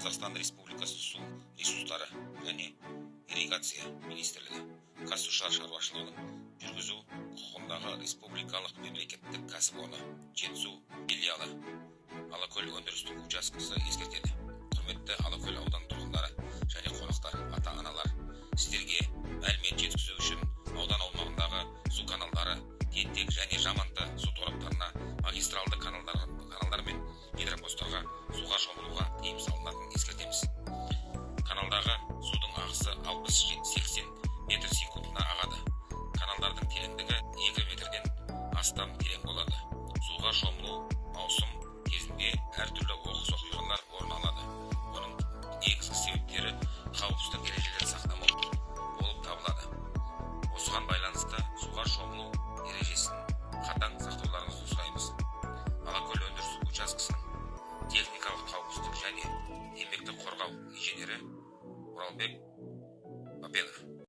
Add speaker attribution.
Speaker 1: Қазақстан Республикасы су ресурстары және ирригация министрлігі қазсушар шаруашылығын жүргізу құқығындағы республикалық мемлекеттік кәсіпорны Жетісу филиалы Алакөл өндірістік учаскесі ескертеді. Құрметті Алакөл аудан тұрғындары және қонақтар, ата-аналар, сіздерге мәлімет жеткізу үшін аудан аумағындағы су каналдары, тентек және жаманты су тораптарына, магистралды каналдар мен гидропостарға суға шомылуға тыйым салынатынын ескертеміз. Каналдағы судың ағысы 60-80 метр секундына ағады. Каналдардың тереңдігі 2 метрден астам терең болады. Суға шомылу маусым кезінде әртүрлі оқыс оқиғалар орын алады. Оның негізгі себептері қауіпсіздік ережелерін сақтамау болып табылады. Осыған байланысты суға шомылу ережесін қатаң сақтауларыңызды сұраймыз. Алакөл өндірістік учаскесінің техникалық қауіпсіздік және еңбекті қорғау инженері Оралбек Бабенов.